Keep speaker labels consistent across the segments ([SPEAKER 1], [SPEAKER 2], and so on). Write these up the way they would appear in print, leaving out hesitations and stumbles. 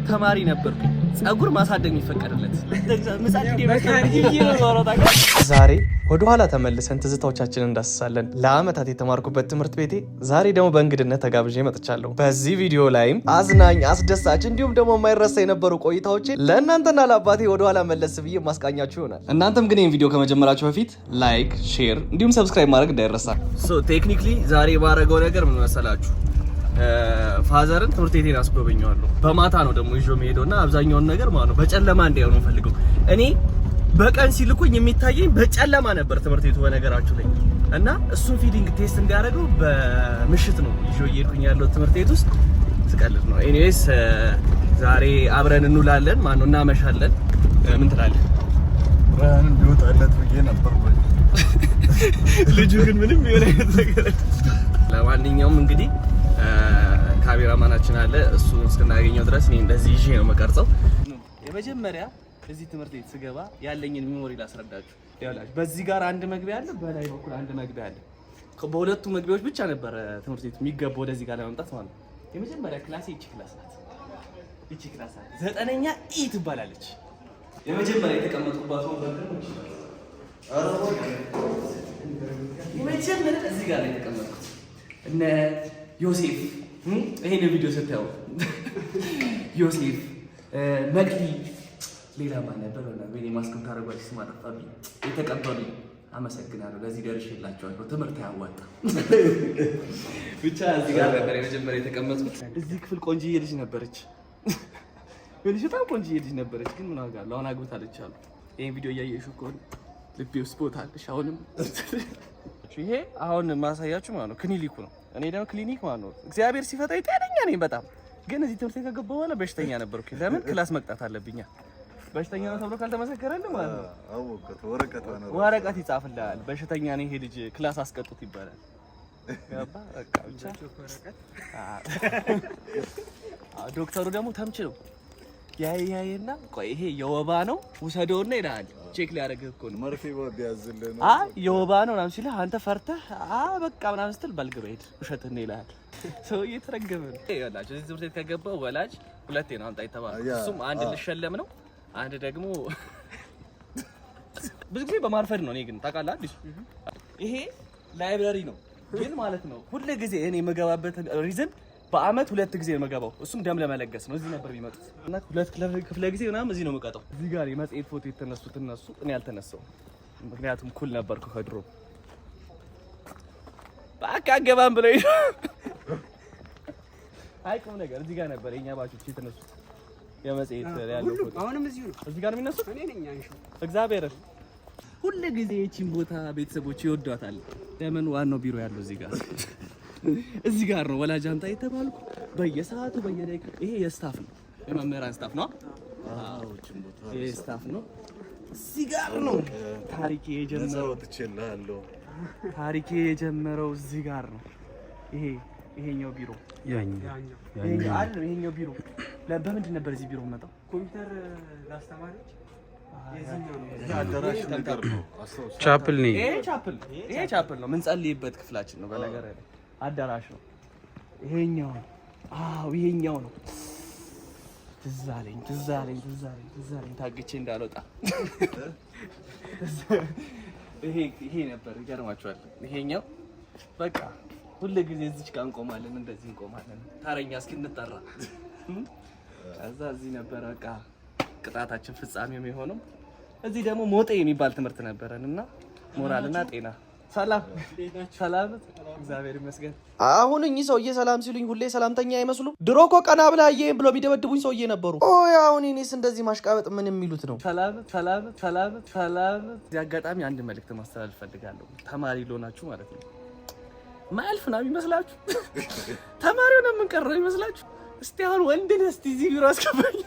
[SPEAKER 1] ተማሪ ነበርኩኝ ጸጉር ማሳደግ የሚፈቀድለት
[SPEAKER 2] ዛሬ ወደ ኋላ ተመልሰን ትዝታዎቻችንን እንዳስሳለን። ለአመታት የተማርኩበት ትምህርት ቤቴ ዛሬ ደግሞ በእንግድነት ተጋብዤ መጥቻለሁ። በዚህ ቪዲዮ ላይም አዝናኝ፣ አስደሳች እንዲሁም ደግሞ የማይረሳ የነበሩ ቆይታዎቼ ለእናንተና ለአባቴ ወደ ኋላ መለስ ብዬ ማስቃኛችሁ ይሆናል። እናንተም ግን ይህን ቪዲዮ ከመጀመራችሁ በፊት ላይክ፣ ሼር እንዲሁም ሰብስክራይብ ማድረግ እንዳይረሳ።
[SPEAKER 1] ቴክኒክሊ ዛሬ ባረገው ነገር ምን መሰላችሁ? ፋዘርን ትምህርት ቤቴን አስጎበኘዋለሁ። በማታ ነው ደግሞ ይዞ የሚሄደውና አብዛኛውን ነገር ማለት ነው በጨለማ እንዲያው ነው ፈልገው። እኔ በቀን ሲልኩኝ የሚታየኝ በጨለማ ነበር ትምህርት ቤቱ በነገራችሁ ላይ እና እሱን ፊሊንግ ቴስት እንዲያደርገው በምሽት ነው ይዞ እየሄድኩኝ ያለው ትምህርት ቤት ውስጥ። ስቀልድ ነው። ኤኒዌይስ ዛሬ አብረን እንውላለን ማለት ነው፣ እናመሻለን። ምን ትላለህ?
[SPEAKER 3] ብርሃን ቢወጣለት ብዬ ነበር።
[SPEAKER 1] ልጁ ግን ምንም የሆነ ነገር። ለማንኛውም እንግዲህ ካሜራማናችን አለ፣ እሱን እስክናገኘው ድረስ እኔ እንደዚህ ይዤ ነው መቀርጸው። የመጀመሪያ እዚህ ትምህርት ቤት ስገባ ያለኝን ሚሞሪ ላስረዳችሁ። ያላችሁ በዚህ ጋር አንድ መግቢያ አለ፣ በላይ በኩል አንድ መግቢያ አለ። በሁለቱ መግቢያዎች ብቻ ነበር ትምህርት ቤት የሚገባው ወደዚህ ጋር ለመምጣት ማለት ነው። የመጀመሪያ ክላስ ይቺ ክላስ ናት። ይቺ ክላስ ናት 9ኛ ኢ ትባላለች። የመጀመሪያ የተቀመጥኩባት ወንበር ነው። የመጀመሪያ እዚህ ጋር ላይ የተቀመጥኩት እነ ዮሴፍ ይሄን ቪዲዮ ስታዩ ዮሴፍ መቅዲ ሌላ ማን ነበር እና ወይኔ ማስከም ታረጋችሁ ስማ ጠፋብኝ። የተቀበሉ አመሰግናለሁ። ለዚህ ደርሼላችኋለሁ። ትምህርት ያዋጣ ብቻ እዚህ ጋር ነበር የመጀመሪያ የተቀመጥኩት። እዚህ ክፍል ቆንጆዬ ልጅ ነበረች። ልጅ በጣም ቆንጆዬ ልጅ ነበረች፣ ግን ምን አጋለሁ አሁን አግብታለች አሉ። ይሄን ቪዲዮ እያየሽው ከሆነ ልቤ ውስጥ ቦታ አለሽ። አሁንም ይሄ አሁን ማሳያችሁ ማለት ነው ክሊኒኩ ነው። እኔ ደግሞ ክሊኒክ ማለት ነው እግዚአብሔር ሲፈጥረኝ ጤነኛ ነኝ በጣም፣ ግን እዚህ ትምህርት ቤት ከገባሁ በኋላ በሽተኛ ነበርኩ። ለምን ክላስ መቅጣት አለብኛ። በሽተኛ ነው ተብሎ ካልተመሰከረልህ ማለት ነው ወረቀት ይጻፍልሃል። በሽተኛ ነኝ ይሄ ልጅ ክላስ አስቀጡት ይባላል። ገባ በቃ ብቻ። ዶክተሩ ደግሞ ተምች ነው ያያየና ቆይ ይሄ የወባ ነው ውሰደውና ይላል። ቼክ ሊያደርግህ እኮ ነው
[SPEAKER 3] መርፌ ቢያዝልህ ነው
[SPEAKER 1] የወባ ነው ምናምን ሲልህ አንተ ፈርተህ በቃ ምናምን ስትል በልግባ ሄድ ውሸትህን ነው ይልሃል። ሰውዬ ተረገመ ነው። ይኸውላችሁ እዚህ ትምህርት ቤት ከገባሁ ወላጅ ሁለቴ ነው አምጣ የተባለው። እሱም አንድ ልሸለም ነው፣ አንድ ደግሞ ብዙ ጊዜ በማርፈድ ነው። እኔ ግን ታውቃለህ አዲስ ይሄ ላይብረሪ ነው ግን ማለት ነው ሁሉ ጊዜ እኔ የምገባበት ሪዝን በአመት 2 ጊዜ ነው የምገባው። እሱም ደም ለመለገስ ነው። እዚህ ነበር የሚመጡት እና 2 ክፍለ ጊዜ ምናምን እዚህ ነው የምቀጣው። እዚህ ጋር የመጽሔት ፎቶ የተነሱት እነሱ፣ እኔ አልተነሳሁም ምክንያቱም ኩል ነበርኩ ከድሮ። በቃ አገባም ብለው አይቆም ነገር እዚህ ጋር ነበር የኛ ባቾች የተነሱት የመጽሔት ያለው ፎቶ። አሁንም እዚህ ነው፣ እዚህ ጋር ነው የሚነሱት። እኔ ነኝ አንሹ እግዚአብሔር ሁሉ ጊዜ እቺን ቦታ ቤተሰቦች ይወዷታል። ለምን ዋናው ቢሮ ያለው እዚህ ጋር እዚህ ጋር ነው። ወላጅ አምጣ የተባልኩ በየሰዓቱ በየደቂቃው። ይሄ የስታፍ ነው፣ የመምህራን ስታፍ ነው። አዎ ይሄ ስታፍ ነው። እዚህ ጋር ነው ታሪኬ የጀመረው እዚህ ጋር ነው። ይሄኛው ቢሮ ይሄኛው ቢሮ በምንድን ነበር እዚህ ቢሮ መጣው? ኮምፒውተር ላስተማሪዎች
[SPEAKER 2] ቻፕል ነው።
[SPEAKER 1] ይሄ ቻፕል ነው። ምን ጸልይበት ክፍላችን ነው በነገር ላይ አዳራሽ ነው። ይሄኛው ይሄኛው ነው። ትዝ አለኝ ታግቼ እንዳልወጣ። ይሄ ነበር ይገርማችኋል። ይሄኛው በቃ ሁሉ ጊዜ እዚች ጋር እንቆማለን፣ እንደዚህ እንቆማለን ታረኛ እስኪንጠራ። ከዛ እዚህ ነበር በቃ ቅጣታችን ፍጻሜው የሆነው። እዚህ ደግሞ ሞጤ የሚባል ትምህርት ነበረንና ሞራልና ጤና ሰላም እግዚአብሔር ይመስገን።
[SPEAKER 2] አሁን እኚህ ሰውዬ ሰላም ሲሉኝ ሁሌ ሰላምተኛ አይመስሉም። ድሮ እኮ ቀና ብላ አየኝ ብሎ ቢደበድቡኝ ሰውዬ ነበሩ። አሁን እኔስ እንደዚህ ማሽቃበጥ ምን የሚሉት ነው?
[SPEAKER 1] ሰላም። እዚህ አጋጣሚ አንድ መልእክት ማስተላለፍ ፈልጋለሁ። ተማሪ ለሆናችሁ ማለት ነው ማልፍ ነው የሚመስላችሁ? ተማሪው ነው የምንቀረው ይመስላችሁ? እስቲ አሁን ወንድን እስቲ እዚህ ቢሮ አስገባኝ።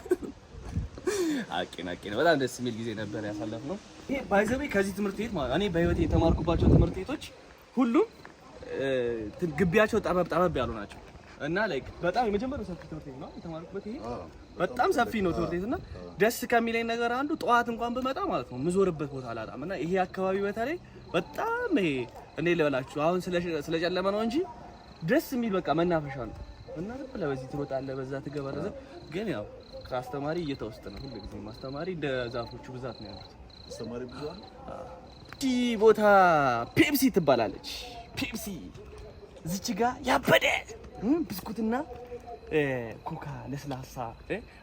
[SPEAKER 1] አቄና በጣም ደስ የሚል ጊዜ ነበር ያሳለፍነው። ይሄ ባይዘቤ ከዚህ ትምህርት ቤት ማለት እኔ በህይወቴ የተማርኩባቸው ትምህርት ቤቶች ሁሉም ግቢያቸው ጠበብ ያሉ ናቸው እና ላይክ በጣም የመጀመሪያው ሰፊ ትምህርት ቤት ነው የተማርኩበት። ይሄ በጣም ሰፊ ነው ትምህርት ቤት እና ደስ ከሚለኝ ነገር አንዱ ጠዋት እንኳን ብመጣ ማለት ነው ምዞርበት ቦታ አላጣም። እና ይሄ አካባቢ በተለይ በጣም ይሄ እኔ ልበላችሁ አሁን ስለጨለመ ነው እንጂ ደስ የሚል በቃ መናፈሻ ነው። እና ለምን በዚህ ትሮጣለህ በዛ ትገባለህ። ግን ያው ከአስተማሪ እየተወስተ ነው ሁሉ ጊዜ ማስተማሪ እንደ ዛፎቹ ብዛት ነው ያሉት።
[SPEAKER 3] አስተማሪ ብዙ አለ።
[SPEAKER 1] ቦታ ፔፕሲ ትባላለች። ፔፕሲ እዚች ጋር ያበደ ብስኩትና ኮካ ለስላሳ፣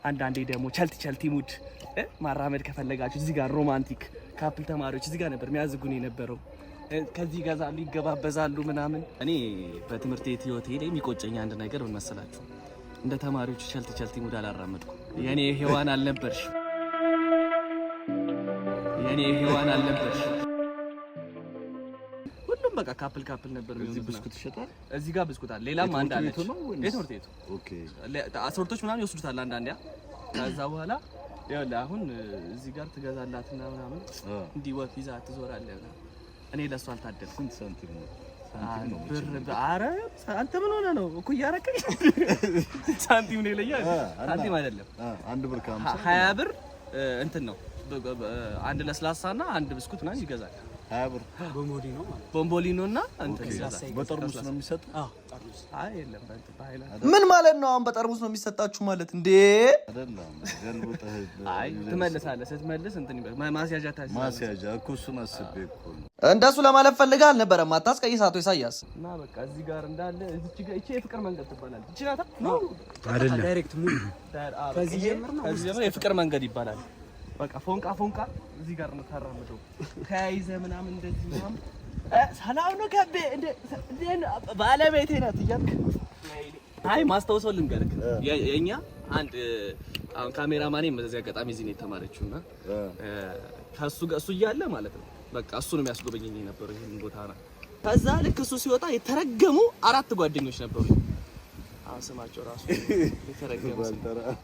[SPEAKER 1] አንዳንዴ ደግሞ ቸልቲ ሙድ ማራመድ ከፈለጋችሁ እዚህ ጋር ሮማንቲክ ካፕል ተማሪዎች እዚህ ጋር ነበር የሚያዝጉን የነበረው። ከዚህ ይገዛሉ ይገባበዛሉ ምናምን። እኔ በትምህርት ቤት ህይወቴ ላይ የሚቆጨኝ አንድ ነገር ምን መሰላችሁ? እንደ ተማሪዎች ቸልቲ ሙድ አላራመድኩ። የኔ ሔዋን አልነበርሽ፣ የኔ ሔዋን አልነበርሽ። ሁሉም በቃ ካፕል ነበር የሚሆነው።
[SPEAKER 3] እዚህ ብስኩት ይሸጣል።
[SPEAKER 1] እዚህ ጋር ብስኩት አለ። ሌላም አንድ አለ። የትምህርት ቤቱ
[SPEAKER 3] ኦኬ።
[SPEAKER 1] አስወርቶች ምናምን ይወስዱታል አንዳንዴ። ከዛ በኋላ ያው አሁን እዚህ ጋር ትገዛላትና ምናምን እንዲህ ወፍ ይዛ ትዞራለህ። እኔ ለሱ አልታደልኩም።
[SPEAKER 3] ስንት ሳንቲም ነው?
[SPEAKER 1] ብር ኧረ አንተ ምን ሆነህ ነው እኮ እያረከኝ? ሳንቲም ነው ይለኛል። ሳንቲም አይደለም።
[SPEAKER 3] አንድ ብር ከ50
[SPEAKER 1] 20 ብር እንትን ነው። አንድ ለስላሳና አንድ ብስኩት ምናምን ይገዛል።
[SPEAKER 3] 20 ብር
[SPEAKER 1] ቦምቦሊኖ እና እንትን
[SPEAKER 3] በጠርሙስ ነው የሚሰጥ?
[SPEAKER 1] አይ የለም በኃይል
[SPEAKER 2] ምን ማለት ነው? አሁን በጠርሙስ ነው የሚሰጣችሁ ማለት እንዴ?
[SPEAKER 3] አይደለም ገልብጠህ
[SPEAKER 1] አይ ትመልሳለህ። ስትመልስ እንትን ማስያዣ ታስይዛለህ።
[SPEAKER 3] ማስያዣ እኮ እሱን አስቤ እኮ ነው።
[SPEAKER 2] እንደሱ ለማለት ፈልጋ አልነበረም። አታስቀይሳቶ ኢሳያስ።
[SPEAKER 1] እና በቃ እዚህ ጋር እንዳለ እዚች ጋር እቺ የፍቅር መንገድ ትባላለች። እቺ ናታ ነው
[SPEAKER 4] አይደለም?
[SPEAKER 1] ዳይሬክት ሙሉ ከዚህ ጀምር ነው። ከዚህ ጀምር የፍቅር መንገድ ይባላል። በቃ ፎንቃ እዚህ ጋር ነው ታራምደው ተያይዘህ ምናምን እንደዚህ ምናምን ሰላም ነው ከቤ እንደ ባለቤቴ ናት እያልክ። አይ ማስታወሰው ልንገርህ የኛ አንድ አሁን ካሜራማኔ በዚህ አጋጣሚ እዚህ ነው የተማረችውና ከሱ ጋር እሱ እያለ ማለት ነው በቃ እሱ ነው የሚያስጎበኘኝ የነበረው ይሄን ቦታ ነው። ከዛ ልክ እሱ ሲወጣ የተረገሙ 4 ጓደኞች ነበሩ። አሁን ስማቸው ራሱ የተረገሙ።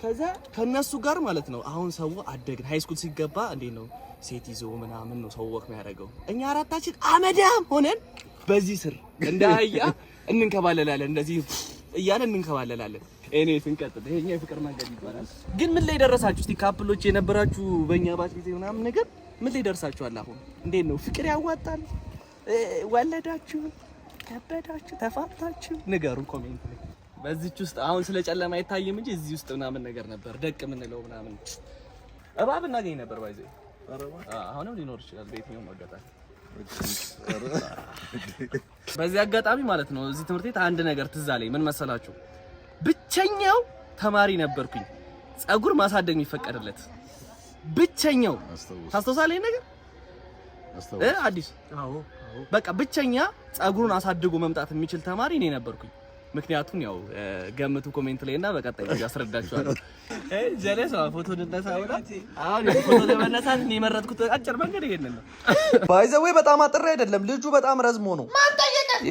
[SPEAKER 1] ከዛ ከነሱ ጋር ማለት ነው አሁን ሰው አደግን። ሃይ ስኩል ሲገባ እንዴት ነው ሴት ይዞ ምናምን ነው ሰው ወክ የሚያደርገው። እኛ 4ታችን አመዳም ሆነን በዚህ ስር እንደ አህያ እንንከባለላለን። እንደዚህ እያለን እንንከባለላለን። እኔ ስንቀጥል ይሄኛ የፍቅር መንገድ ይባላል። ግን ምን ላይ ደረሳችሁ? እስቲ ካፕሎች የነበራችሁ በእኛ ባች ጊዜ ምናምን ነገር ምን ላይ ደርሳችኋል? አሁን እንዴት ነው ፍቅር ያዋጣል? ወለዳችሁ፣ ከበዳችሁ፣ ተፋታችሁ? ንገሩን ኮሜንት ላይ። በዚህች ውስጥ አሁን ስለ ጨለማ አይታይም እንጂ እዚህ ውስጥ ምናምን ነገር ነበር ደቅ የምንለው ምናምን እባብ እናገኝ ነበር ባይዘ አሁንም ሊኖር ይችላል በየትኛውም አጋጣሚ። በዚህ አጋጣሚ ማለት ነው እዚህ ትምህርት ቤት አንድ ነገር ትዝ አለኝ። ምን መሰላችሁ? ብቸኛው ተማሪ ነበርኩኝ ጸጉር ማሳደግ የሚፈቀድለት ብቸኛው። ታስታውሳለህ ነገር አዲስ? አዎ በቃ ብቸኛ ጸጉሩን አሳድጎ መምጣት የሚችል ተማሪ እኔ ነበርኩኝ። ምክንያቱም ያው ገምቱ ኮሜንት ላይ እና በቀጣይ ቪዲዮ አስረዳችኋለሁ። ጀለስ ፎቶ እንነሳውና አሁን ፎቶ ለመነሳት እኔ የመረጥኩት አጭር መንገድ ይሄንን ነው።
[SPEAKER 2] ባይ ዘ ዌይ በጣም አጥሬ አይደለም ልጁ በጣም ረዝሞ ነው።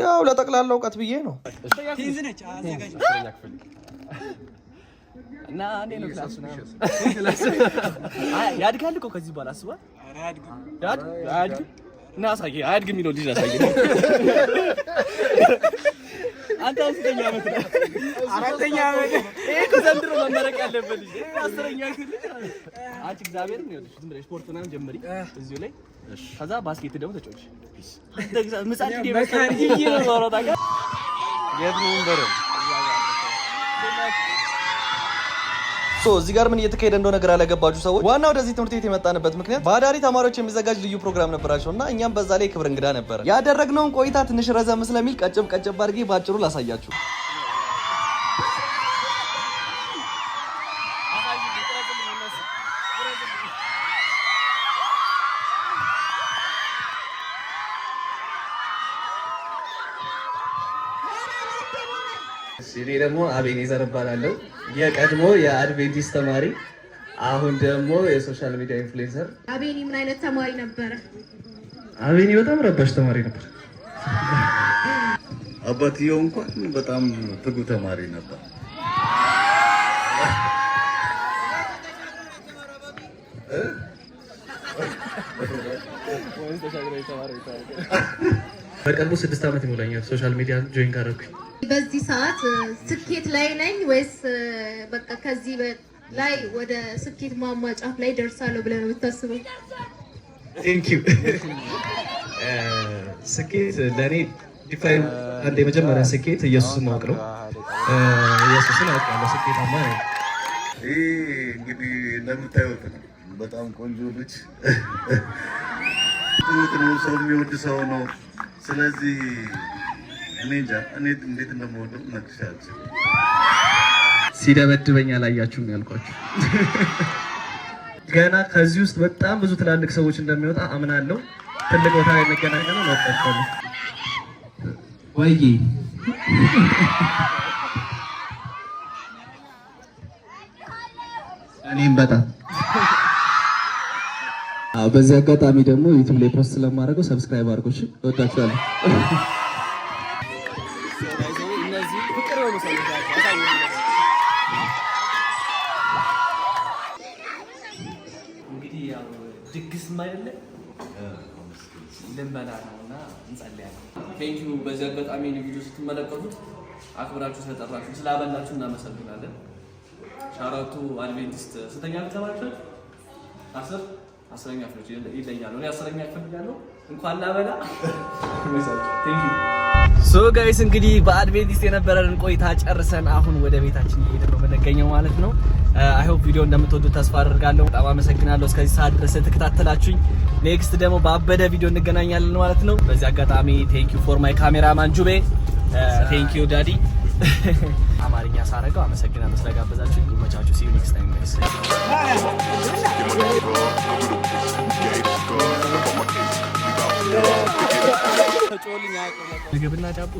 [SPEAKER 2] ያው ለጠቅላላ እውቀት ብዬ ነው።
[SPEAKER 4] ቲንዝነች አዘጋጅ
[SPEAKER 1] እና እኔ ነው ክላስ ነው ያድጋል እኮ ከዚህ በኋላ አስባ አያድግም እና አሳየ አያድግም የሚለው ልጅ አሳየ። አንተ አስረኛ ዓመት ነው 4ኛ ዓመት ይሄ እኮ ዘንድሮ መመረቅ ያለበት ልጅ 10ኛ ክፍል አንቺ እግዚአብሔር ነው ይወድሽ። ዝም ብለሽ ስፖርት ምናምን ጀምሪ እዚሁ ላይ። ከዛ ባስኬት ደግሞ ተጫወች። አንተ እግዚአብሔር ምጻት ይደበቃል ይይ ነው ዞሮታ ጋር የት ነው እንደረ
[SPEAKER 2] እዚህ ጋር ምን እየተካሄደ እንደሆነ ግራ ለገባችሁ ሰዎች ዋና ወደዚህ ትምህርት ቤት የመጣንበት ምክንያት በአዳሪ ተማሪዎች የሚዘጋጅ ልዩ ፕሮግራም ነበራቸውና እኛም በዛ ላይ ክብር እንግዳ ነበር። ያደረግነውን ቆይታ ትንሽ ረዘም ስለሚል ቀጭብ አድርጌ ባጭሩ ላሳያችሁ።
[SPEAKER 5] እኔ ደግሞ አቤኔዘር እባላለሁ። የቀድሞ የአድቬንቲስት ተማሪ አሁን ደግሞ የሶሻል ሚዲያ ኢንፍሉዌንሰር።
[SPEAKER 6] አቤኒ ምን አይነት ተማሪ ነበረ?
[SPEAKER 5] አቤኒ በጣም ረባሽ ተማሪ ነበር።
[SPEAKER 3] አባትየው እንኳን በጣም ትጉ ተማሪ ነበር።
[SPEAKER 5] በቅርቡ 6 ዓመት ይሞላኛል ሶሻል ሚዲያ ጆይን ካደረኩኝ።
[SPEAKER 6] በዚህ ሰዓት ስኬት ላይ ነኝ ወይስ በቃ ከዚህ ላይ ወደ ስኬት ማማ ጫፍ ላይ ደርሳለሁ ብለህ ነው የምታስበው?
[SPEAKER 5] ቴንክ ዩ። ስኬት ለኔ ዲፋይን አንድ የመጀመሪያ ስኬት ኢየሱስን ማወቅ ነው። ኢየሱስን አውቃለሁ፣ ስኬታማ ነው።
[SPEAKER 3] ይህ እንግዲህ እንደምታዩት ነው። በጣም ቆንጆ ልጅ ትሁት ነው፣ ሰው የሚወድ ሰው ነው። ስለዚህ እኔ እንጃ እኔ እንዴት እንደምወደው ነግሻለሁ።
[SPEAKER 5] ሲደበድበኝ አላያችሁም ያልኳችሁ። ገና ከዚህ ውስጥ በጣም ብዙ ትላልቅ ሰዎች እንደሚወጣ አምናለሁ። ትልቅ ቦታ ላይ እንገናኛለን። ወጣችኋል ወይ? እኔም በጣም በዚህ አጋጣሚ ደግሞ ዩቲዩብ ላይ ፖስት ስለማደርገው ሰብስክራይብ አድርጎሽ። ወጣችኋለሁ።
[SPEAKER 1] እንግዲህ ያው ድግስ ማይደለ ልመና ነውና እንጸልያለን። ቴንክ ዩ። በዚህ አጋጣሚ ቪዲዮ ስትመለከቱት አክብራችሁ ስለጠራችሁ ስላበላችሁ እናመሰግናለን። ሻራቱ አድቬንቲስት ስተኛ ተባችሁ 10ኛ ፍሬ ይለያሉ። እኔ 10ኛ እፈልጋለሁ እንኳን ላበላ። ቴንክ ዩ። ሶ ጋይስ እንግዲህ በአድቬንቲስት የነበረን ቆይታ ጨርሰን አሁን ወደ ቤታችን እየሄድን ነው የምንገኘው ማለት ነው። አይ ሆፕ ቪዲዮ እንደምትወዱት ተስፋ አደርጋለሁ። በጣም አመሰግናለሁ እስከዚህ ሰዓት ድረስ ተከታተላችሁኝ። ኔክስት ደግሞ በአበደ ቪዲዮ እንገናኛለን ማለት ነው። በዚህ አጋጣሚ ቴንክ ዩ ፎር ማይ ካሜራማን ጁቤ፣ ቴንክ ዩ ዳዲ። አማርኛ ሳረገው አመሰግናለሁ ስለጋበዛችሁ። ይመቻችሁ። see you next time guys። ምግብና ዳቦ